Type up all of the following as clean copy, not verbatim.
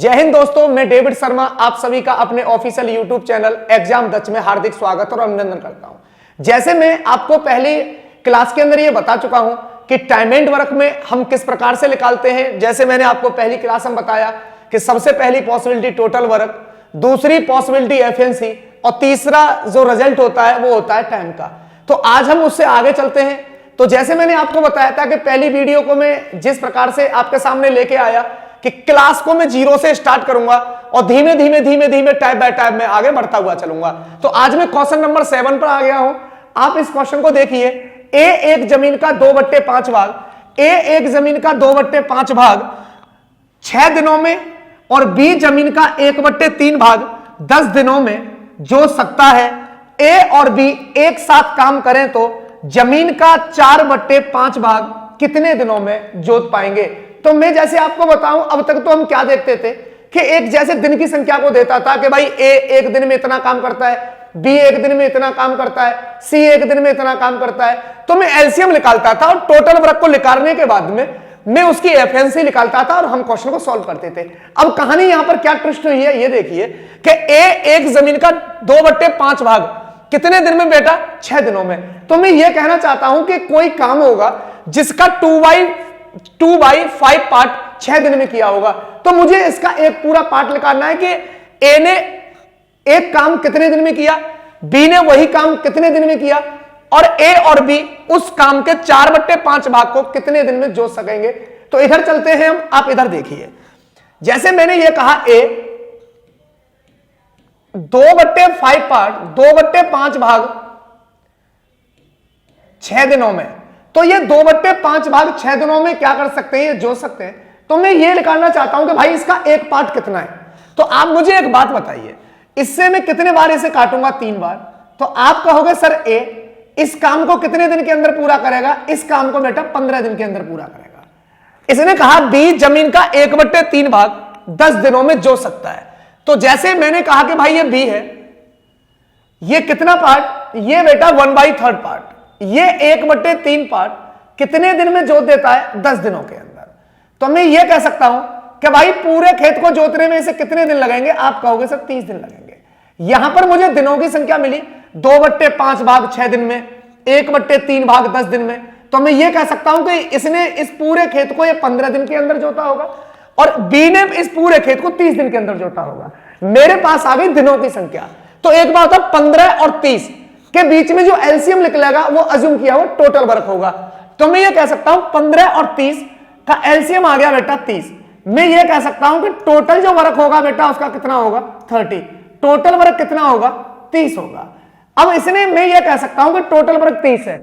जय हिंद दोस्तों, मैं डेविड शर्मा आप सभी का अपने ऑफिशियल यूट्यूब चैनल एग्जाम दच में हार्दिक स्वागत और अभिनंदन करता हूं। जैसे मैं आपको पहली क्लास के अंदर ये बता चुका हूं कि टाइम एंड वर्क में हम किस प्रकार से निकालते हैं। जैसे मैंने आपको पहली क्लास में बताया कि सबसे पहली पॉसिबिलिटी टोटल वर्क, दूसरी पॉसिबिलिटी एफिशिएंसी और तीसरा जो रिजल्ट होता है वो होता है टाइम का। तो आज हम उससे आगे चलते हैं। तो जैसे मैंने आपको बताया था कि पहली वीडियो को मैं जिस प्रकार से आपके सामने लेके आया कि क्लास को मैं जीरो से स्टार्ट करूंगा और धीमे धीमे टाइप बाय टाइप में आगे बढ़ता हुआ चलूंगा। तो आज मैं क्वेश्चन नंबर 7 पर आ गया हूं। आप इस क्वेश्चन को देखिए। ए एक जमीन का 2/5 भाग, ए एक जमीन का 2/5 भाग 6 दिनों में और बी जमीन का 1/3 भाग 10 दिनों में जोत सकता है। ए और बी एक साथ काम करें तो जमीन का 4/5 भाग कितने दिनों में जोत पाएंगे। तो मैं जैसे आपको बताऊं, अब तक तो हम क्या देखते थे कि एक जैसे दिन की संख्या को देता था कि भाई ए एक दिन में इतना काम करता है, बी एक दिन में इतना काम करता है, सी एक दिन में इतना काम करता है। तो मैं एलसीएम निकालता था और टोटल वर्क को निकालने के बाद में मैं उसकी एफिशिएंसी निकालता था और हम क्वेश्चन को सॉल्व करते थे। अब कहानी यहां पर क्या ट्विस्ट हुई है ये देखिए कि ए एक जमीन का 2/5 भाग कितने दिन में बेटा, 6 दिनों में। तो मैं ये कहना चाहता हूं कि कोई काम होगा जिसका 2/5 पार्ट 6 दिन में किया होगा। तो मुझे इसका एक पूरा पार्ट निकालना है कि ए ने एक काम कितने दिन में किया, बी ने वही काम कितने दिन में किया और ए और बी उस काम के 4/5 भाग को कितने दिन में जोड़ सकेंगे। तो इधर चलते हैं हम। आप इधर देखिए, जैसे मैंने ये कहा ए 2/5 पार्ट 2/5 भाग 6 दिनों में, तो ये 2/5 भाग 6 दिनों में क्या कर सकते हैं, ये जोड़ सकते हैं। तो मैं ये निकालना चाहता हूं कि भाई इसका एक पार्ट कितना है। तो आप मुझे एक बात बताइए, इससे मैं कितने बार इसे काटूंगा, 3 बार। तो आप कहोगे सर ए इस काम को कितने दिन के अंदर पूरा करेगा, इस काम को बेटा 15 दिन के अंदर पूरा करेगा। इसने कहा बी जमीन का 1/3 भाग 10 दिनों में जोड़ सकता है। तो जैसे मैंने कहा कि भाई ये बी है, ये कितना पार्ट, ये बेटा 1/3 पार्ट, ये 1/3 पार्ट कितने दिन में जोत देता है, 10 दिनों के अंदर। तो मैं ये कह सकता हूं कि भाई पूरे खेत को जोतने में इसे कितने दिन लगेंगे। आप कहोगे सर 30 दिन लगेंगे। यहां पर मुझे दिनों की संख्या मिली 2/5 भाग 6 दिन में, 1/3 भाग 10 दिन में। तो मैं ये कह सकता हूं कि इसने इस पूरे खेत को ये 15 दिन के अंदर जोता होगा और बी ने इस पूरे खेत को 30 दिन के अंदर जोता होगा। मेरे पास आ गई दिनों की संख्या। तो एक बात है, 15 और 30 के बीच में जो एलसीएम निकलेगा वो अज्यूम किया हुआ टोटल वर्क होगा। तो मैं ये कह सकता हूं 15 और 30 का एलसीएम आ गया बेटा 30। मैं ये कह सकता हूं कि टोटल जो वर्क होगा बेटा उसका कितना होगा, 30। टोटल वर्क कितना होगा, 30 होगा। अब इसने मैं ये कह सकता हूं कि टोटल वर्क 30 है।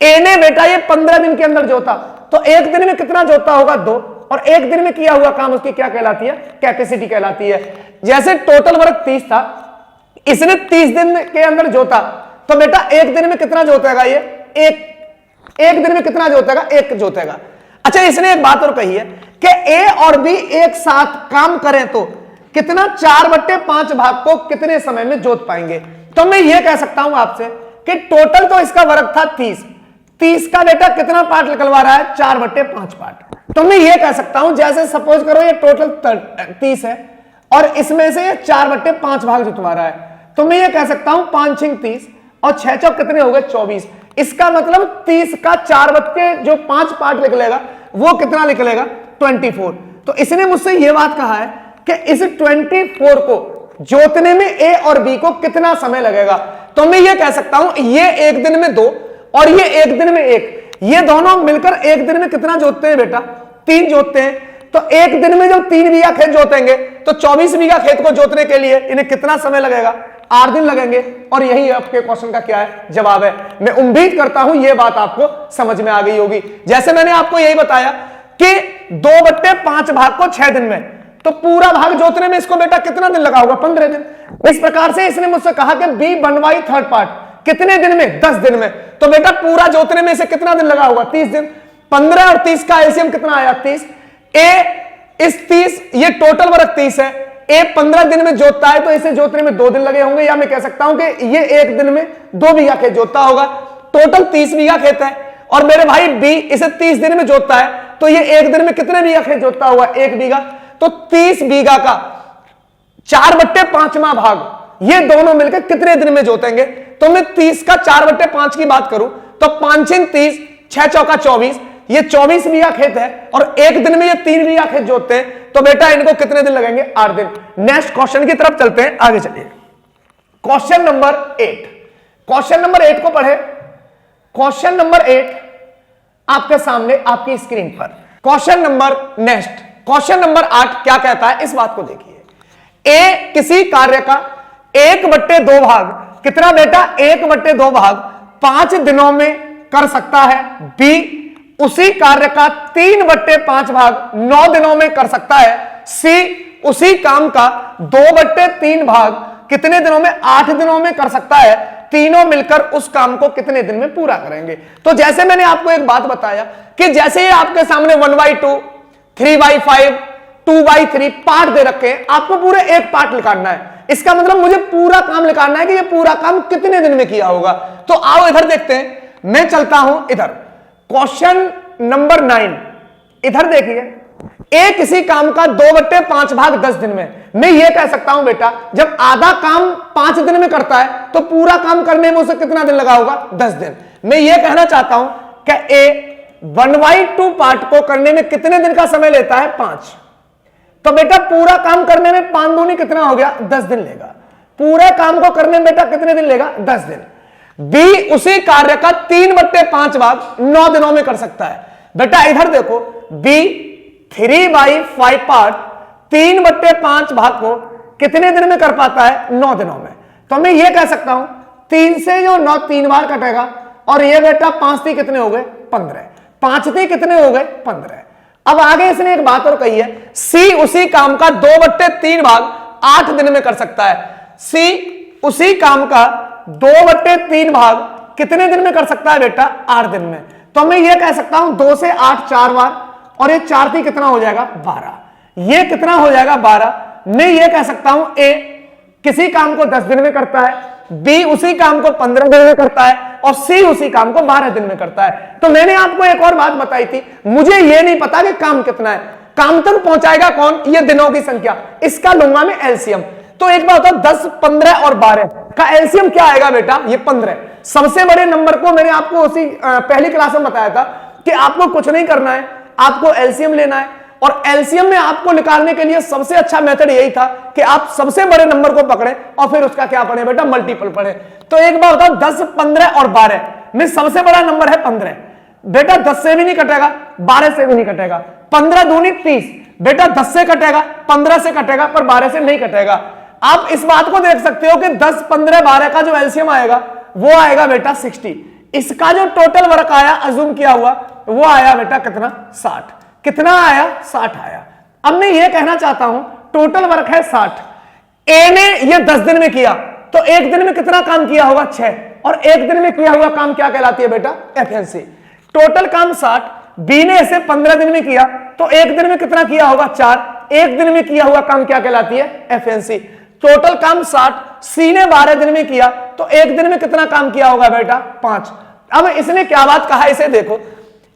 ए ने बेटा ये 15 दिन के अंदर जोता, तो एक दिन में कितना जोता होगा, 2। और एक दिन में किया हुआ काम उसकी क्या कहलाती है, कैपेसिटी कहलाती है। जैसे टोटल वर्क 30 था, इसने 30 दिन के अंदर जोता, तो बेटा एक दिन में कितना जोतेगा, ये एक दिन में कितना जोतेगा, 1 जोतेगा। अच्छा, इसने एक बात और कही है कि ए और बी एक साथ काम करें तो कितना 4/5 भाग को कितने समय में जोत पाएंगे। तो मैं ये कह सकता हूं आपसे कि टोटल तो इसका वर्क था 30 का बेटा कितना पार्ट निकलवा रहा है, 4/5 पार्ट। तो मैं ये कह सकता हूं, जैसे सपोज करो ये टोटल 30 है और इसमें से ये 4/5 भाग जुटवा रहा है। तो मैं ये कह सकता हूं 5 6 30 और 6 चौक कितने हो गए, 24। इसका मतलब 30 का 4/5 पार्ट निकलेगा, वो कितना निकलेगा, 24। तो इसने मुझसे ये बात कहा है कि इस 24 को जोतने में ए और बी को कितना समय लगेगा। तो मैं ये कह सकता हूं ये एक दिन में 2 और ये एक दिन में 1, ये दोनों मिलकर एक दिन में कितना जोतते हैं बेटा, 3 जोतते हैं। तो एक दिन में जब 3 बीघा खेत जोतेंगे तो 24 बीघा खेत को जोतने के लिए इन्हें कितना समय लगेगा, 8 दिन लगेंगे। और यही आपके क्वेश्चन का क्या है, जवाब है। मैं उम्मीद करता हूं यह बात आपको समझ में आ गई होगी। जैसे मैंने आपको यही बताया कि 2/5 भाग को 6 दिन में, तो पूरा भाग जोतने में इसको बेटा कितना दिन लगा होगा, 15 दिन। इस प्रकार से इसने मुझसे कहा कि बी 1/3 पार्ट कितने दिन में, 10 दिन में। तो बेटा पूरा जोतने में इसे कितना दिन लगा होगा, 30 दिन। 15 और 30 का एलसीएम कितना आया, 30। ए इस 30, ये टोटल वर्क 30 है। ए 15 दिन में जोतता है तो इसे जोतने में 2 दिन लगे होंगे, या मैं कह सकता हूं कि ये एक दिन में 2 बीघा खेत जोतता होगा। टोटल 30 बीघा खेत है और मेरे भाई बी इसे 30 दिन में जोतता है, तो ये एक दिन में कितने बीघा खेत जोतता हुआ, 1 बीघा। तो 30 बीघा का 4/5वां भाग ये दोनों मिलकर कितने दिन में जोतेंगे? तो मैं 30 का 4/5 की बात करूं तो 5 × 30, 6 चौका 24, ये 24 बीघा खेत है और एक दिन में ये 3 बीघा खेत जोतते हैं, तो बेटा इनको कितने दिन लगेंगे? 8 दिन। नेक्स्ट क्वेश्चन की तरफ चलते हैं, आगे चलिए। क्वेश्चन नंबर 8, क्वेश्चन नंबर 8 को पढ़े। क्वेश्चन नंबर 8 आपके सामने आपकी स्क्रीन पर। Question number next, question number 8 क्या कहता है, इस बात को देखिए। ए किसी कार्य का 1/2 भाग, कितना बेटा? 1/2 भाग 5 दिनों में कर सकता है। बी उसी कार्य का 3/5 भाग 9 दिनों में कर सकता है। सी उसी काम का 2/3 भाग कितने दिनों में? 8 दिनों में कर सकता है। तीनों मिलकर उस काम को कितने दिन में पूरा करेंगे? तो जैसे मैंने आपको एक बात बताया कि जैसे ये आपके सामने 1/2, 3/5, 2/3 पार्ट दे रखे हैं, आपको पूरे एक पार्ट निकालना है। इसका मतलब मुझे पूरा काम निकालना है कि ये पूरा काम कितने दिन में किया होगा। तो आओ इधर देखते हैं, मैं चलता हूं इधर। क्वेश्चन नंबर 9 इधर देखिए। ए किसी काम का 2/5 भाग 10 दिन में। मैं ये कह सकता हूं बेटा, जब आधा काम 5 दिन में करता है तो पूरा काम करने में उसे कितना दिन लगा होगा? 10 दिन। मैं ये कहना चाहता हूं कि ए 1/2 पार्ट को करने में कितने दिन का समय लेता है? 5। तो बेटा पूरा काम करने में 5 दूनी कितना हो गया? 10 दिन लेगा। पूरे काम को करने में बेटा कितने दिन लेगा? 10 दिन। बी उसी कार्य का 3/5 भाग 9 दिनों में कर सकता है। बेटा इधर देखो, बी 3/5 पार्ट 3/5 भाग को कितने दिन में कर पाता है? 9 दिनों में। तो मैं ये कह सकता हूं 3 से जो 9 3 बार कटेगा और ये बेटा 5 थी कितने हो गए? 15। 5 थी कितने हो गए? 15। अब आगे इसने एक बात और कही है, सी उसी काम का 2/3 भाग 8 दिन में कर सकता है। सी उसी काम का 2/3 भाग कितने दिन में कर सकता है बेटा? 8 दिन में। तो मैं ये कह सकता हूं 2 से 8 4 बार और ये 4 थी कितना हो जाएगा? 12। ये कितना हो जाएगा? 12। मैं ये कह सकता हूं ए किसी काम को 10 दिन में करता है, बी उसी काम को 15 दिन में करता है और सी उसी काम को 12 दिन में करता है। तो मैंने आपको एक और बात बताई थी, मुझे ये नहीं पता कि काम कितना है, काम तक पहुंचाएगा कौन? ये दिनों की संख्या। इसका लूंगा मैं एलसीएम। तो एक बात होता, 10, 15 और 12 का एलसीएम क्या आएगा बेटा? ये 15। सबसे बड़े नंबर को मैंने आपको उसी पहली क्लास में बताया था कि आपको कुछ नहीं करना है, आपको एलसीएम लेना है और एलसीएम में आपको निकालने के लिए सबसे अच्छा मेथड यही था कि आप सबसे बड़े नंबर को पकड़े और फिर उसका क्या पढ़े बेटा? मल्टीपल पढ़े। तो एक बार बताओ 10, 15 और 12 में सबसे बड़ा नंबर है 15। बेटा 10 से भी नहीं कटेगा, 12 से भी नहीं कटेगा। 15 दूनी 30। बेटा 10 से कटेगा, 15 से कटेगा, पर 12 से नहीं कटेगा। आप इस बात को देख सकते हो कि 10, 15, 12 का जो एलसीएम आएगा वो आएगा बेटा 60। इसका जो टोटल वर्क आया अज्यूम किया हुआ वो आया बेटा कितना? 60। कितना आया? 60 आया। अब मैं ये कहना चाहता हूं टोटल वर्क है 60। ए ने ये 10 दिन में किया तो एक दिन में कितना काम किया होगा? 6। और एक दिन में किया हुआ काम क्या कहलाती है बेटा? एफिशिएंसी। टोटल काम 60, बी ने इसे 15 दिन में किया तो एक दिन में कितना किया होगा? 4। एक दिन में किया हुआ काम क्या कहलाती है? एफिशिएंसी। टोटल काम 60, सी ने 12 दिन में किया तो एक दिन में कितना काम किया होगा बेटा? 5। अब इसने क्या बात कहा, इसे देखो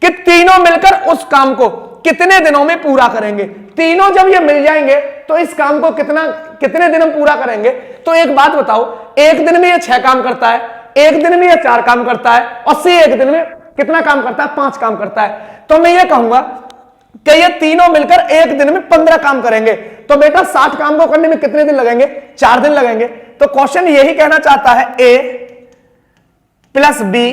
कि तीनों मिलकर उस काम को कितने दिनों में पूरा करेंगे। तीनों जब ये मिल जाएंगे तो इस काम को कितने दिन में पूरा करेंगे। तो एक बात बताओ, एक दिन में ये 6 काम करता है, एक दिन में ये 4 काम करता है और सी एक दिन में कितना काम करता है? 5 काम करता है। तो मैं ये कहूंगा कि ये तीनों मिलकर एक दिन में 15 काम करेंगे। तो बेटा 60 काम को करने में कितने दिन लगेंगे? 4 दिन लगेंगे। तो क्वेश्चन यही कहना चाहता है ए प्लस बी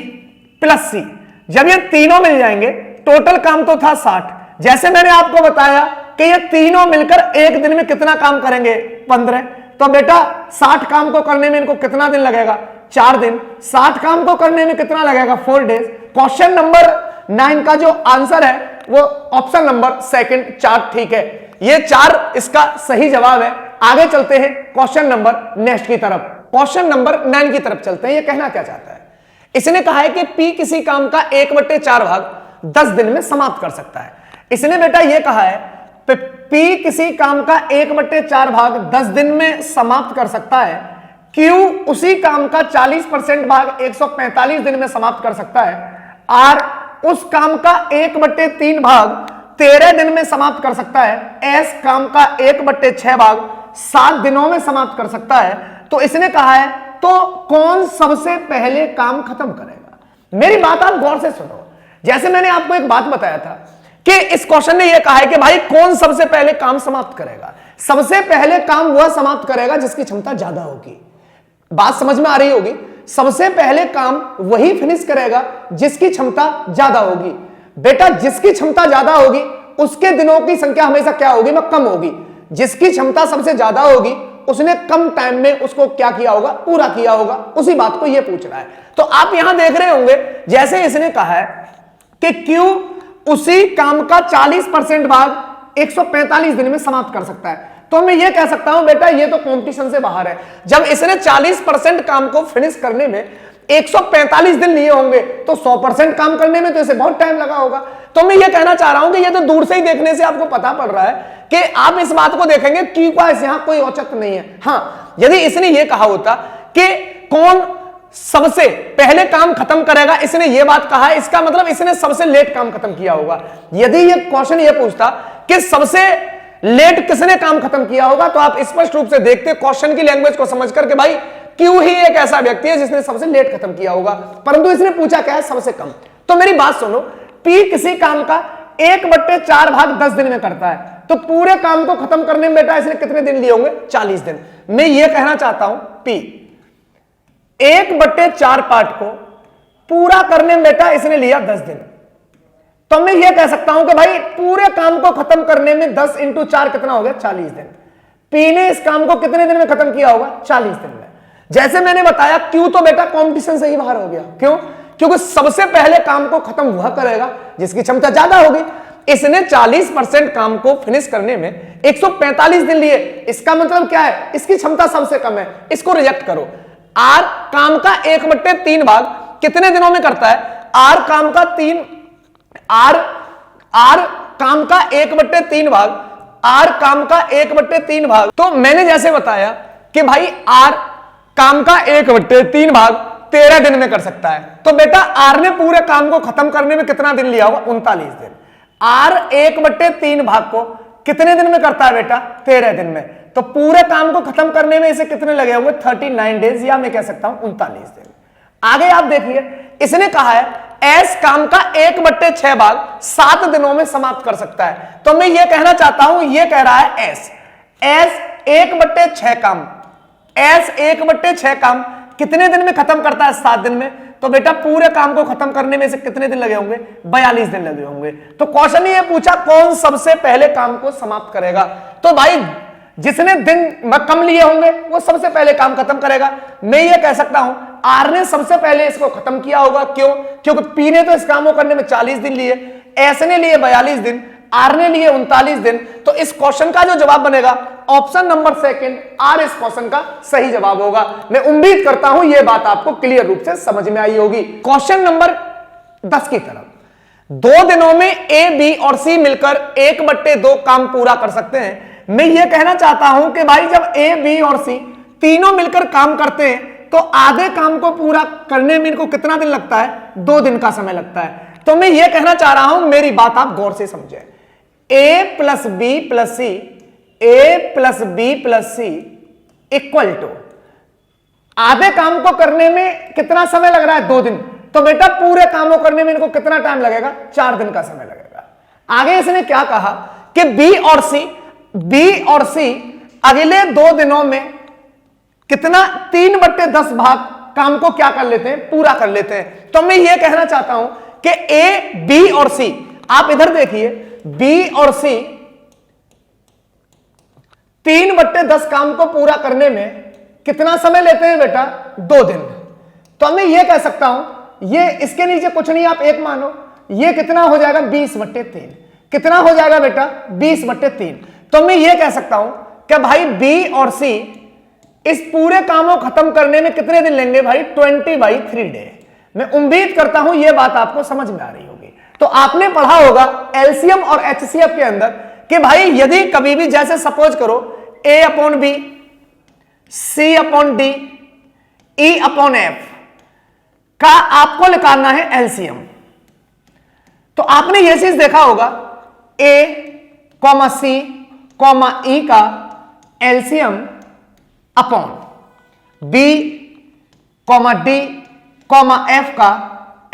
प्लस सी, जब ये तीनों मिल जाएंगे, टोटल काम तो था 60, जैसे मैंने आपको बताया कि ये तीनों मिलकर एक दिन में कितना काम करेंगे? 15। तो बेटा 60 काम को करने में इनको कितना दिन लगेगा? 4 दिन। 60 काम को करने में कितना लगेगा? 4 डेज। क्वेश्चन नंबर 9 का जो आंसर है वो ऑप्शन नंबर सेकंड 4 ठीक है। ये 4 इसका सही जवाब है। आगे चलते हैं क्वेश्चन नंबर नेक्स्ट की तरफ, क्वेश्चन नंबर 9 की तरफ चलते हैं। ये कहना क्या चाहता है? इसने कहा है कि पी किसी काम का 1/4 भाग 10 दिन में समाप्त कर सकता है। इसने बेटा ये कहा है पी किसी काम का 1/4 भाग 10 दिन में समाप्त कर सकता है, क्यू उसी काम का 40% भाग 145 दिन में समाप्त कर सकता है, आर उस काम का 1/3 भाग 13 दिन में समाप्त कर सकता है, एस काम का 1/6 भाग 7 दिनों में समाप्त कर सकता है, तो इसने कहा है तो कौन सबसे पहले काम खत्म करेगा। मेरी बात आप गौर से सुनो। जैसे मैंने आपको एक बात बताया था कि इस क्वेश्चन ने यह कहा है कि भाई कौन सबसे पहले काम समाप्त करेगा। सबसे पहले काम वह समाप्त करेगा जिसकी क्षमता ज्यादा होगी। बात समझ में आ रही होगी। सबसे पहले काम वही फिनिश करेगा जिसकी क्षमता ज्यादा होगी। बेटा जिसकी क्षमता ज्यादा होगी उसके दिनों की संख्या हमेशा क्या होगी, वह कम होगी। जिसकी क्षमता सबसे ज्यादा होगी उसने कम टाइम में उसको क्या किया होगा, पूरा किया होगा। उसी बात को यह पूछ रहा है। तो आप यहां देख रहे होंगे जैसे इसने कहा है कि क्यू उसी काम का 40% भाग 145 दिन में समाप्त कर सकता है, तो मैं ये कह सकता हूं बेटा ये तो कंपटीशन से बाहर है। जब इसने 40% काम को फिनिश करने में 145 दिन लिए होंगे तो 100% काम करने में तो इसे बहुत टाइम लगा होगा। तो मैं ये कहना चाह रहा हूं कि ये तो दूर से ही देखने से आपको पता पड़ रहा है कि आप इस बात को देखेंगे क्यू का यहां कोई औचित्य नहीं है। हां, यदि इसने ये कहा होता कि कौन सबसे पहले काम खत्म करेगा, इसने ये बात कहा है, इसका मतलब इसने सबसे लेट काम खत्म किया होगा। यदि ये क्वेश्चन ये पूछता कि सबसे लेट किसने काम खत्म किया होगा, तो आप स्पष्ट रूप से देखते क्वेश्चन की लैंग्वेज को समझ करके भाई क्यों ही एक ऐसा व्यक्ति है जिसने सबसे लेट खत्म किया होगा, परंतु इसने पूछा क्या है, सबसे कम। तो मेरी बात सुनो, पी किसी काम का 1/4 भाग 10 दिन में करता है, तो पूरे काम को खत्म करने में बेटा इसने कितने दिन लिए होंगे, 40 दिन। मैं ये कहना चाहता हूं पी 1/4 पार्ट को पूरा करने में बेटा इसने लिया 10 दिन, तो मैं यह कह सकता हूं कि भाई पूरे काम को खत्म करने में 10 × 4 कितना हो गया, 40 दिन। पी ने इस काम को कितने दिन में खत्म किया होगा, 40 दिन में। जैसे मैंने बताया क्यू तो बेटा कंपटीशन से ही बाहर हो गया। क्यों? क्योंकि सबसे पहले काम को खत्म वह करेगा जिसकी क्षमता ज्यादा होगी। इसने 40% काम को फिनिश करने में 145 दिन लिए, इसका मतलब क्या है, इसकी क्षमता सबसे कम है, इसको रिजेक्ट करो। आर काम का 1/3 भाग कितने दिनों में करता है, आर काम का 1/3 भाग, आर काम का 1/3 भाग। तो मैंने जैसे बताया कि भाई आर काम का 1/3 भाग 13 दिन में कर सकता है, तो बेटा आर ने पूरे काम को खत्म करने में कितना दिन लिया होगा, 39 दिन। आर 1/3 भाग को कितने दिन में करता है बेटा, 13 दिन में, तो पूरे काम को खत्म करने में इसे कितने लगे होंगे, 39 डेज, या मैं कह सकता हूं 39 दिन। आगे आप देखिए, इसने कहा है एस काम का 1/6 भाग 7 दिनों में समाप्त कर सकता है, तो मैं ये कहना चाहता हूं, ये कह रहा है एस 1/6 काम, एस 1/6 काम कितने दिन में खत्म करता है, 7 दिन में, तो बेटा पूरे काम को खत्म करने में से कितने दिन लगे होंगे, 42 दिन लगे होंगे। तो क्वेश्चन ये पूछा कौन सबसे पहले काम को समाप्त करेगा, तो भाई जिसने दिन कम लिए होंगे वो सबसे पहले काम खत्म करेगा। मैं ये कह सकता हूं आर ने सबसे पहले इसको खत्म किया होगा। क्यों? क्योंकि पी ने तो इस काम को करने में 40 दिन लिए, एस ने लिए 42 दिन, आर ने लिए 39 दिन। तो इस क्वेश्चन का जो जवाब बनेगा ऑप्शन नंबर सेकंड आर इस क्वेश्चन का सही जवाब होगा। मैं उम्मीद करता हूं यह बात आपको क्लियर रूप से समझ में आई होगी। क्वेश्चन नंबर 10 की तरफ, 2 दिनों में ए, बी और सी मिलकर 1/2 काम पूरा कर सकते हैं। मैं यह कहना चाहता हूं कि भाई जब ए, बी और सी तीनों मिलकर काम करते हैं तो आधे काम को पूरा करने में इनको कितना दिन लगता है, 2 दिन का समय लगता है। तो मैं यह कहना चाह रहा हूं, मेरी बात आप गौर से समझें, A plus B plus C, A plus B plus C equal to आधे काम को करने में कितना समय लग रहा है, 2 दिन, तो बेटा पूरे काम को करने में इनको कितना टाइम लगेगा, 4 दिन का समय लगेगा। आगे इसने क्या कहा कि बी और सी अगले 2 दिनों में कितना 3/10 भाग काम को क्या कर लेते हैं, पूरा कर लेते हैं। तो मैं यह कहना चाहता हूं कि ए, बी और सी, आप इधर देखिए, बी और सी 3/10 काम को पूरा करने में कितना समय लेते हैं बेटा, 2 दिन। तो मैं यह कह सकता हूं, ये इसके नीचे कुछ नहीं, आप 1 मानो, ये कितना हो जाएगा 20/3, कितना हो जाएगा बेटा 20/3। तो मैं यह कह सकता हूं कि भाई बी और सी इस पूरे काम को खत्म करने में कितने दिन लेंगे भाई, 20/3 डे। मैं उम्मीद करता हूं यह बात आपको समझ में आ रही होगी। तो आपने पढ़ा होगा एलसीएम और एचसीएफ के अंदर कि भाई यदि कभी भी जैसे सपोज करो A/B, C/D, E/F का आपको निकालना है एलसीएम, तो आपने यह चीज देखा होगा ए कॉमा सी कॉमा ई का LCM upon b comma d comma f का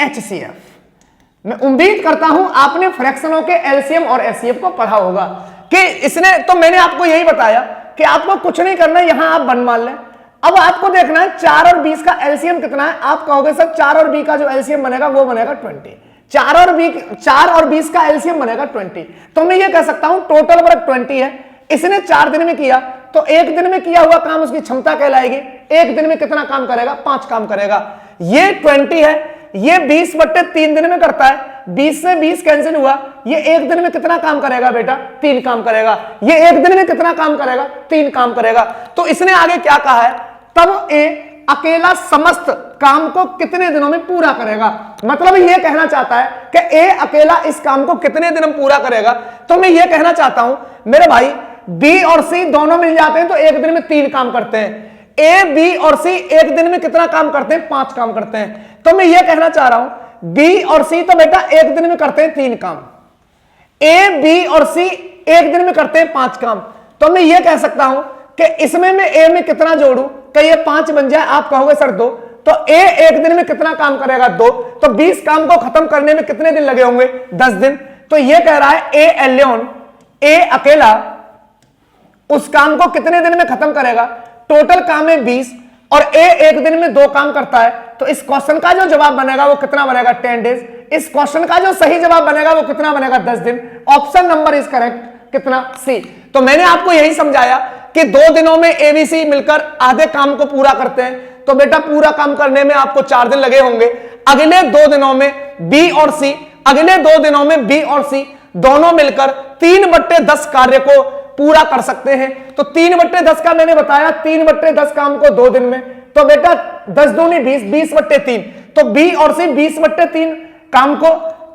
एचसीएफ। मैं उम्मीद करता हूं आपने फ्रैक्शनों के एलसीएम और एचसीएफ को पढ़ा होगा कि इसने, तो मैंने आपको यही बताया कि आपको कुछ नहीं करना, यहां आप बन मान लें। अब आपको देखना है 4 और 20 का एलसीएम कितना है। आप कहोगे सर 4 और 20 का जो एलसीएम बनेगा वो बनेगा 20। 4 और 20 का एलसीएम बनेगा 20। तो मैं ये कह सकता हूं टोटल वर्क 20 है। इसने 4 दिन में किया तो एक दिन में किया हुआ काम उसकी क्षमता कहलाएगी। एक दिन में कितना काम करेगा? 5 काम करेगा। ये 20 है, ये 20/3 दिन में करता है। 20 से 20 कैंसिल हुआ, ये एक दिन में कितना काम करेगा बेटा? 3 काम करेगा। ये एक दिन में कितना काम करेगा? 3 काम करेगा। तो इसने आगे क्या कहा है? तब ए अकेला समस्त काम को कितने दिनों में पूरा करेगा। मतलब ये कहना चाहता है कि ए अकेला इस काम को कितने दिन में पूरा करेगा। तो मैं ये कहना चाहता हूं मेरे भाई, बी और सी दोनों मिल जाते हैं तो एक दिन में 3 काम करते हैं। ए, बी और सी एक दिन में कितना काम करते हैं? 5 काम करते हैं। तो मैं ये कहना चाह रहा हूं बी और सी तो बेटा एक दिन में करते हैं 3 काम। ए, बी और सी एक दिन में करते हैं 5 काम। तो मैं ये कह सकता हूं कि इसमें मैं ए में कितना जोड़ू कि ये 5 बन जाए। आप कहोगे सर 2। तो ए एक दिन में कितना काम करेगा? 2। तो 20 काम को खत्म करने में कितने दिन लगे होंगे? 10 दिन। तो ये कह रहा है ए एलियन, ए अकेला उस काम को कितने दिन में खत्म करेगा? टोटल काम है 20 और ए एक दिन में 2 काम करता है। तो इस क्वेश्चन का जो जवाब बनेगा वो कितना बनेगा? 10 डेज। इस क्वेश्चन का जो सही जवाब बनेगा वो कितना बनेगा? 10 दिन। Option number is correct. कितना? सी। तो मैंने आपको यही समझाया कि 2 दिनों में एबीसी मिलकर आधे काम को पूरा करते हैं। तो बेटा पूरा काम करने में आपको 4 दिन लगे होंगे। अगले 2 दिनों में बी और सी, अगले 2 दिनों में बी और सी दोनों मिलकर 3/10 कार्य को पूरा कर सकते हैं। तो 3/10 का मैंने बताया, 3/10 काम को 2 दिन में। तो बेटा 10 दूनी 20, 20/3। तो बी और सी 20/3 काम को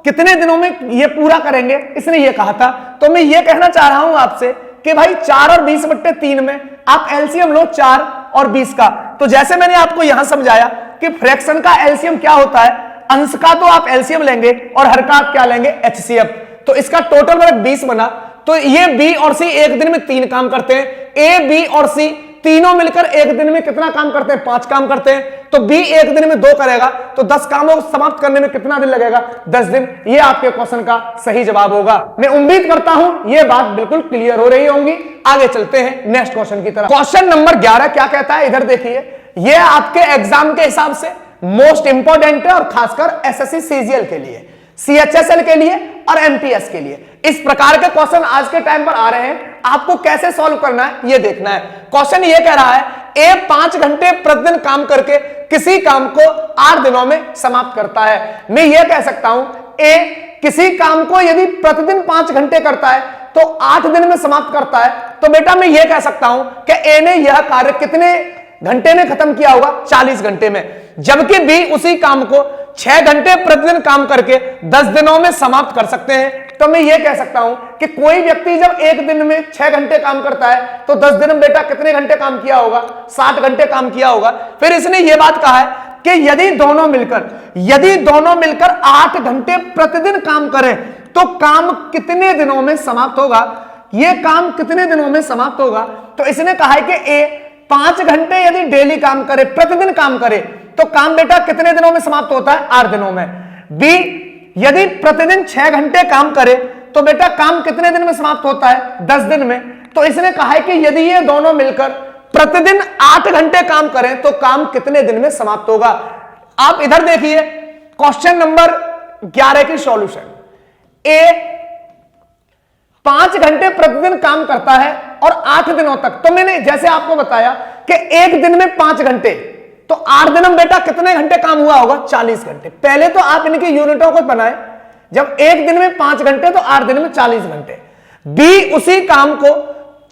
कितने दिनों में ये पूरा करेंगे, इसने ये कहा था। तो मैं ये कहना चाह रहा हूं आपसे कि भाई 4 और 20/3 में आप एलसीएम लो 4 और 20 का। तो जैसे मैंने आपको यहां समझाया कि फ्रैक्शन का एलसीएम क्या होता है, अंश का तो आप एलसीएम लेंगे और हर का आप क्या लेंगे? एचसीएफ। तो इसका टोटल वर्क 20 बना। तो ये बी और सी एक दिन में 3 काम करते हैं। ए, बी और सी तीनों मिलकर एक दिन में कितना काम करते हैं? 5 काम करते हैं। तो बी एक दिन में 2 करेगा। तो 10 कामों को समाप्त करने में कितना दिन लगेगा? 10 दिन। ये आपके क्वेश्चन का सही जवाब होगा। मैं उम्मीद करता हूं ये बात बिल्कुल क्लियर हो रही होंगी। आगे चलते हैं नेक्स्ट क्वेश्चन की तरफ। क्वेश्चन नंबर 11 क्या कहता है? इधर देखिए, ये आपके एग्जाम के हिसाब से मोस्ट इंपॉर्टेंट है और खासकर एसएससी सीजीएल के लिए, सीएचएसएल के लिए और एमटीएस के लिए। इस प्रकार के क्वेश्चन आज के टाइम पर आ रहे हैं। आपको कैसे सॉल्व करना है ये देखना है। क्वेश्चन ये कह रहा है ए 5 घंटे प्रतिदिन काम करके किसी काम को 8 दिनों में समाप्त करता है। मैं ये कह सकता हूं ए किसी काम को यदि प्रतिदिन 5 घंटे करता है तो 8 दिन में समाप्त करता है। तो बेटा मैं ये कह सकता हूं कि ए ने यह कार्य कितने घंटे में खत्म किया होगा? 40 घंटे में। जबकि बी उसी काम को 6 घंटे प्रतिदिन काम करके 10 दिनों में समाप्त कर सकते हैं। तो मैं ये कह सकता हूं कि कोई व्यक्ति जब एक दिन में 6 घंटे काम करता है तो 10 दिन में बेटा कितने घंटे काम किया होगा? 60 घंटे काम किया होगा। फिर इसने ये बात कहा है कि यदि दोनों मिलकर 8 घंटे प्रतिदिन काम करें तो काम कितने दिनों में समाप्त होगा? ये काम कितने दिनों में समाप्त होगा? तो इसने कहा है कि ए 5 घंटे यदि डेली काम करे, प्रतिदिन काम करे, तो काम बेटा कितने दिनों में समाप्त होता है? 8 दिनों में। बी यदि प्रतिदिन 6 घंटे काम करे तो बेटा काम कितने दिन में समाप्त होता है? 10 दिन में। तो इसने कहा है कि यदि ये दोनों मिलकर प्रतिदिन 8 घंटे काम करें तो काम कितने दिन में समाप्त होगा? आप इधर देखिए क्वेश्चन नंबर 11 की सॉल्यूशन। ए 5 घंटे प्रतिदिन काम करता है और 8 दिनों तक। तो मैंने जैसे आपको बताया कि एक दिन में 5 घंटे, तो 8 दिन में बेटा कितने घंटे काम हुआ होगा? 40 घंटे। पहले तो आप इनकी यूनिटों को बनाए। जब एक दिन में 5 घंटे तो 8 दिन में 40 घंटे। बी उसी काम को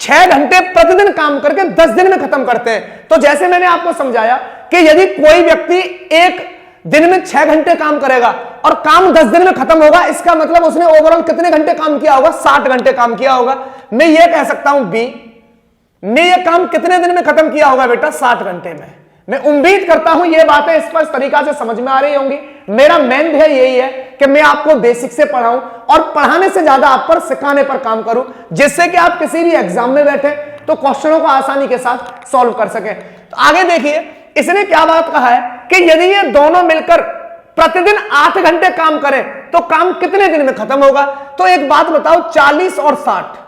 6 घंटे प्रतिदिन काम करके 10 दिन में खत्म करते हैं। तो जैसे मैंने आपको समझाया कि यदि कोई व्यक्ति एक दिन में 6 घंटे काम करेगा और काम 10 दिन में खत्म होगा, इसका मतलब उसने ओवरऑल कितने घंटे काम किया होगा? 60 घंटे काम किया होगा। मैं ये कह सकता हूं बी ने यह काम कितने दिन में खत्म किया होगा बेटा? 60 घंटे में। मैं उम्मीद करता हूं ये बातें स्पष्ट तरीका से समझ में आ रही होंगी। मेरा मेन ध्येय यही है कि मैं आपको बेसिक से पढ़ाऊं और पढ़ाने से ज्यादा आप पर सिखाने पर काम करूं, जिससे कि आप किसी भी एग्जाम में बैठे तो क्वेश्चनों को आसानी के साथ सॉल्व कर सकें। तो आगे देखिए, इसने क्या बात कहा है कि यदि ये दोनों मिलकर प्रतिदिन 8 घंटे काम करें तो काम कितने दिन में खत्म होगा। तो एक बात बताओ, 40 और 60,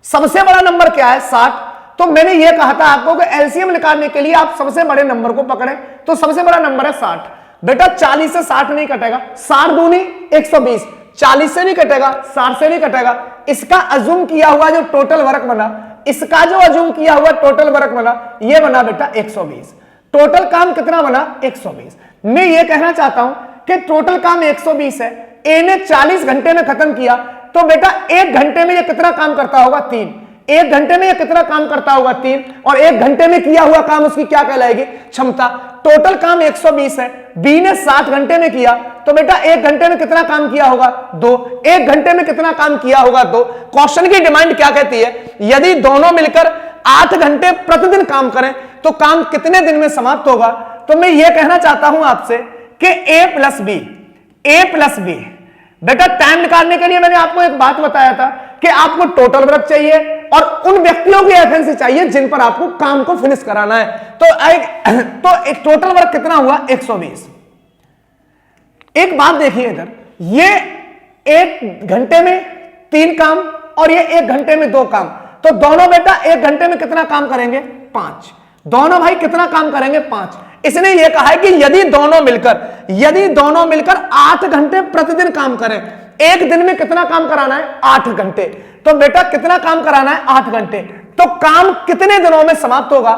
सबसे बड़ा नंबर क्या है? 60। तो मैंने यह कहा था आपको कि एलसीएम निकालने के लिए आप सबसे बड़े नंबर को पकड़ें, तो सबसे बड़ा नंबर है 60। बेटा 40 से 60 नहीं कटेगा, 60 दूनी 120, 40 से नहीं कटेगा, 60 से नहीं कटेगा। इसका अजूम किया हुआ जो टोटल वर्क बना, इसका जो अजूम किया हुआ टोटल वर्क बना, यह बना बेटा 120। टोटल काम कितना बना? 120। मैं यह कहना चाहता हूं कि टोटल काम 120 है, ए ने 40 घंटे में खत्म किया, तो बेटा 1 घंटे में यह कितना काम करता होगा? 3। 1 घंटे में यह कितना काम करता होगा? 3। और 1 घंटे में किया हुआ काम उसकी क्या कहलाएगी? क्षमता। टोटल काम 120 है, बी ने 60 घंटे में किया, तो बेटा 1 घंटे में कितना काम किया होगा? 2। 1 घंटे में कितना काम किया होगा? 2। क्वेश्चन की डिमांड क्या कहती है? यदि दोनों मिलकर 8 घंटे प्रतिदिन काम करें तो काम कितने दिन में समाप्त होगा। तो मैं यह कहना चाहता हूं आपसे कि ए प्लस बी। बेटा टाइम निकालने के लिए मैंने आपको एक बात बताया था कि आपको टोटल वर्क चाहिए और उन व्यक्तियों की एफिशिएंसी चाहिए जिन पर आपको काम को फिनिश कराना है। तो एक टोटल वर्क कितना हुआ? 120। एक बात देखिए इधर, ये 1 घंटे में 3 काम और ये 1 घंटे में 2 काम, तो दोनों बेटा 1 घंटे में कितना काम करेंगे? 5। दोनों भाई कितना काम करेंगे? 5। इसने यह कहा है कि यदि दोनों मिलकर 8 घंटे प्रतिदिन काम करें, एक दिन में कितना काम कराना है? 8 घंटे। तो बेटा कितना काम कराना है? 8 घंटे। तो काम कितने दिनों में समाप्त होगा?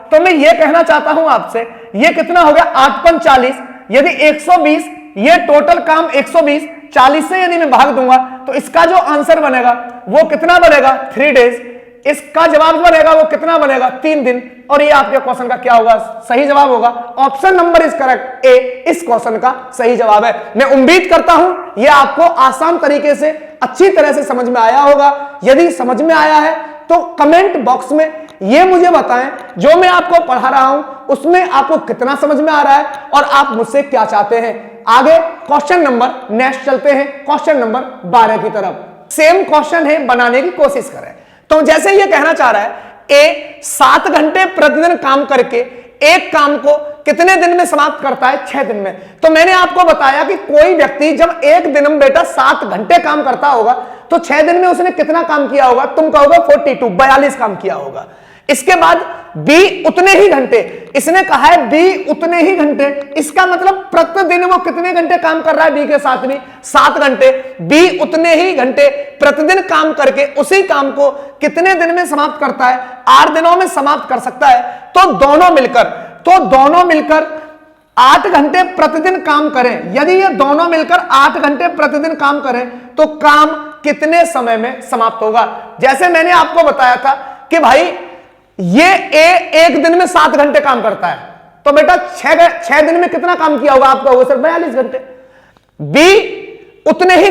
तो मैं यह कहना चाहता हूं आपसे, यह कितना हो गया? 8 × 40, यदि 120, ये टोटल काम 120, 40 से यदि मैं भाग दूंगा तो इसका जो आंसर बनेगा वो कितना बनेगा? 3 डेज। इसका जवाब बनेगा वो कितना बनेगा? 3 दिन। और ये आपके क्वेश्चन का क्या होगा? सही जवाब होगा। ऑप्शन नंबर इज करेक्ट, ए इस क्वेश्चन का सही जवाब है। मैं उम्मीद करता हूं ये आपको आसान तरीके से अच्छी तरह से समझ में आया होगा। यदि समझ में आया है तो कमेंट बॉक्स में ये मुझे बताएं जो मैं आपको पढ़ा रहा हूं उसमें आपको कितना समझ में आ रहा है और आप मुझसे क्या चाहते हैं। आगे क्वेश्चन नंबर नेक्स्ट चलते हैं, क्वेश्चन नंबर 12 की तरफ। सेम क्वेश्चन है, बनाने की कोशिश करें। तो जैसे ये कहना चाह रहा है, ए 7 घंटे प्रतिदिन काम करके एक काम को कितने दिन में समाप्त करता है? 6 दिन में। तो मैंने आपको बताया कि कोई व्यक्ति जब एक दिन में बेटा 7 घंटे काम करता होगा तो 6 दिन में उसने कितना काम किया होगा? तुम कहोगे 42 काम किया होगा। इसके बाद बी उतने ही घंटे, इसने कहा है बी उतने ही घंटे, इसका मतलब प्रतिदिन वो कितने घंटे काम कर रहा है? बी के साथ भी 7 घंटे। बी उतने ही घंटे प्रतिदिन काम करके उसी काम को कितने दिन में समाप्त करता है? 8 दिनों में समाप्त कर सकता है। तो दोनों मिलकर 8 घंटे प्रतिदिन काम करें। यदि ये दोनों मिलकर 8 घंटे प्रतिदिन काम करें तो काम कितने समय में समाप्त होगा? जैसे मैंने आपको बताया था कि भाई ये ए 1 दिन में 7 घंटे काम करता है, तो बेटा 6 दिन में कितना काम किया होगा? आपका होगा सर 42 घंटे। बी उतने ही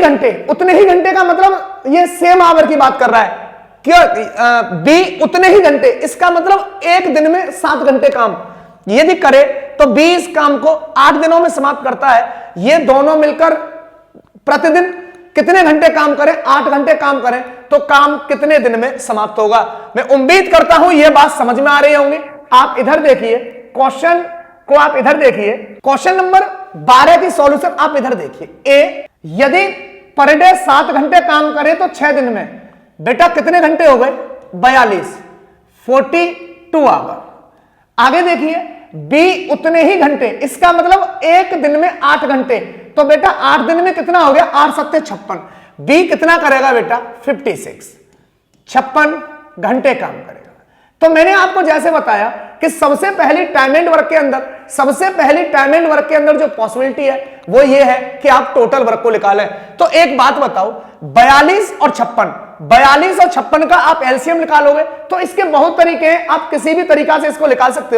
घंटे का मतलब ये सेम आवर की बात कर रहा है। क्यों? बी उतने ही घंटे, इसका मतलब 1 दिन में 7 घंटे काम यदि करे तो बी इस काम को 8 दिनों में समाप्त करता है। ये दोनों मिलकर प्रतिदिन कितने घंटे काम करें? 8 घंटे काम करें तो काम कितने दिन में समाप्त होगा? मैं उम्मीद करता हूं यह बात समझ में आ रही होंगी। आप इधर देखिए, क्वेश्चन को आप इधर देखिए, क्वेश्चन नंबर 12 की सॉल्यूशन आप इधर देखिए। ए यदि पर डे 7 घंटे काम करे तो 6 दिन में बेटा कितने घंटे हो गए? 42 आवर। आगे देखिए, बी उतने ही घंटे, इसका मतलब 1 दिन में 8 घंटे, तो बेटा 8 दिन में कितना हो गया? 8 × 7 = 56। बी कितना करेगा बेटा? 56 घंटे काम करेगा। तो मैंने आपको जैसे बताया कि सबसे पहली टाइम एंड वर्क के अंदर जो पॉसिबिलिटी है वो ये है कि आप टोटल वर्क को निकालें। तो एक बात बताओ, 42 और 56 का आप एलसीएम निकालोगे तो इसके बहुत तरीके हैं, आप किसी भी तरीका से इसको निकाल सकते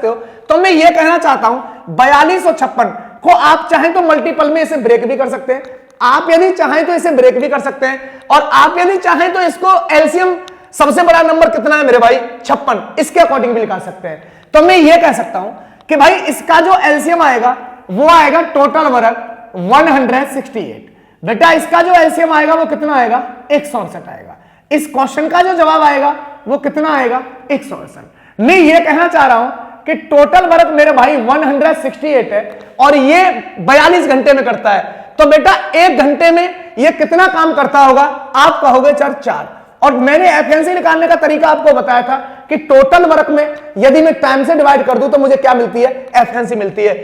हो। तो मैं ये कहना चाहता हूं 42 और 56 को आप चाहें तो मल्टीपल में इसे ब्रेक भी कर सकते हैं, आप यदि चाहें तो इसे ब्रेक भी कर सकते हैं, और आप यदि चाहें तो इसको एलसीएम सबसे बड़ा नंबर कितना है मेरे भाई 56, इसके अकॉर्डिंग भी निकाल सकते हैं। तो मैं ये कह सकता हूं कि भाई इसका जो एलसीएम आएगा वो आएगा टोटल वर्ग 168। बेटा इसका जो एलसीएम आएगा वो कितना आएगा 168 आएगा। इस क्वेश्चन का जो जवाब आएगा वो कितना आएगा 168। मैं ये कहना चाह रहा हूं कि टोटल वर्क मेरे भाई 168 है और ये 42 घंटे में करता है। तो बेटा 1 घंटे में ये कितना काम करता होगा आप कहोगे 4। और मैंने एफिशिएंसी निकालने का तरीका आपको बताया था कि टोटल वर्क में यदि मैं टाइम से डिवाइड कर दूं तो मुझे क्या मिलती है एफिशिएंसी मिलती है।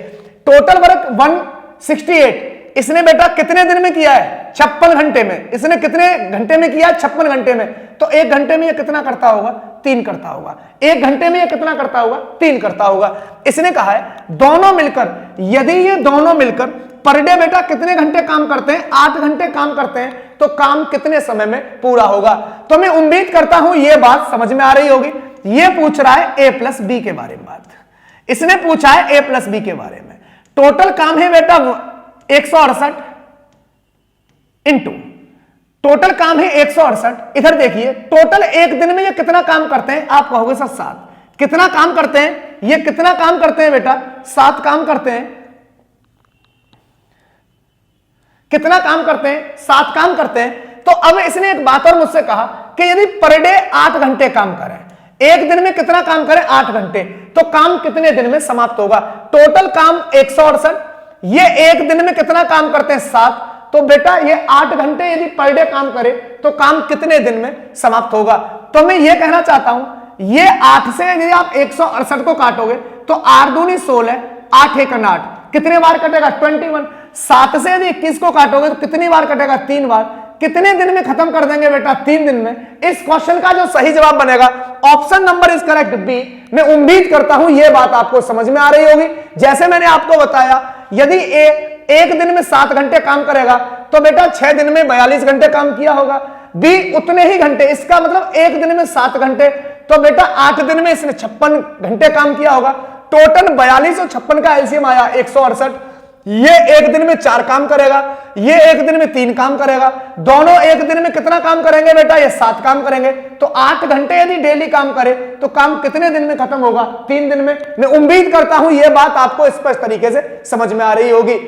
टोटल वर्क 168 इसने बेटा कितने दिन में किया है 56 घंटे में। इसने कितने घंटे में किया 56 घंटे में। तो 1 घंटे में ये कितना करता होगा 3 करता होगा। 1 घंटे में ये कितना करता होगा 3 करता होगा। इसने कहा है दोनों मिलकर, यदि ये दोनों मिलकर पर डे बेटा कितने घंटे काम करते हैं 8 घंटे काम करते हैं, तो काम कितने समय में पूरा होगा। तो मैं उम्मीद करता हूं ये बात समझ में आ रही होगी। ये पूछ रहा है a प्लस बी के बारे में बात, इसने पूछा है a प्लस बी के बारे में। टोटल काम है बेटा 168 इंटू टोटल काम है 168। इधर देखिए टोटल एक दिन में ये कितना काम करते हैं आप कहोगे सर 7। कितना काम करते हैं ये कितना काम करते हैं बेटा 7 काम करते हैं। कितना काम करते हैं 7 काम करते हैं। तो अब इसने एक बात और मुझसे कहा कि यदि पर डे 8 घंटे काम करें, एक दिन में कितना काम करें 8 घंटे, तो काम कितने दिन में समाप्त होगा। टोटल काम 168, ये एक दिन में कितना काम करते हैं 7। तो बेटा ये 8 घंटे यदि पर डे काम करे तो काम कितने दिन में समाप्त होगा। तो मैं ये कहना चाहता हूं ये 8 से यदि आप 168 को काटोगे तो 8 दूनी 16, 8 एकन 8, कितने बार कटेगा 21। 7 से यदि 21 को काटोगे तो कितनी बार कटेगा 3 बार। कितने दिन में खत्म कर देंगे बेटा 3 दिन में। इस क्वेश्चन का जो सही जवाब बनेगा option number is correct b. मैं उम्मीद करता हूं यह बात आपको समझ में आ रही होगी। जैसे मैंने आपको बताया यदि एक दिन में 7 घंटे काम करेगा तो बेटा 6 दिन में 42 घंटे काम किया होगा। बी उतने ही घंटे, इसका मतलब एक दिन में 7 घंटे, तो बेटा 8 दिन में इसने 56 घंटे काम किया होगा। टोटल 42 और 56 का एलसीएम आया 168। ये एक दिन में 4 काम करेगा, ये एक दिन में 3 काम करेगा। दोनों एक दिन में कितना काम करेंगे बेटा ये 7 काम करेंगे। तो 8 घंटे यदि डेली काम करे तो काम कितने दिन में खत्म होगा 3 दिन में। मैं उम्मीद करता हूं यह बात आपको स्पष्ट तरीके से समझ में आ रही होगी।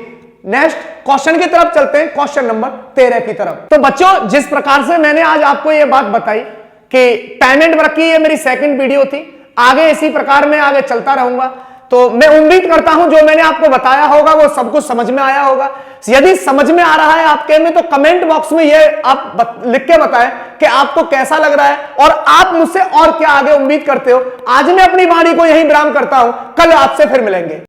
नेक्स्ट क्वेश्चन की तरफ चलते हैं, क्वेश्चन नंबर 13 की तरफ। तो बच्चों जिस प्रकार से मैंने आज आपको यह बात बताई कि पेमेंट वर्क की ये मेरी सेकंड वीडियो थी, आगे इसी प्रकार में आगे चलता रहूंगा। तो मैं उम्मीद करता हूं जो मैंने आपको बताया होगा वो सब कुछ समझ में आया होगा। यदि समझ में आ रहा है आपके में तो कमेंट बॉक्स में ये आप लिख के बताएं कि आपको कैसा लग रहा है और आप मुझसे और क्या आगे उम्मीद करते हो। आज मैं अपनी वाणी को यहीं विराम करता हूं, कल आपसे फिर मिलेंगे।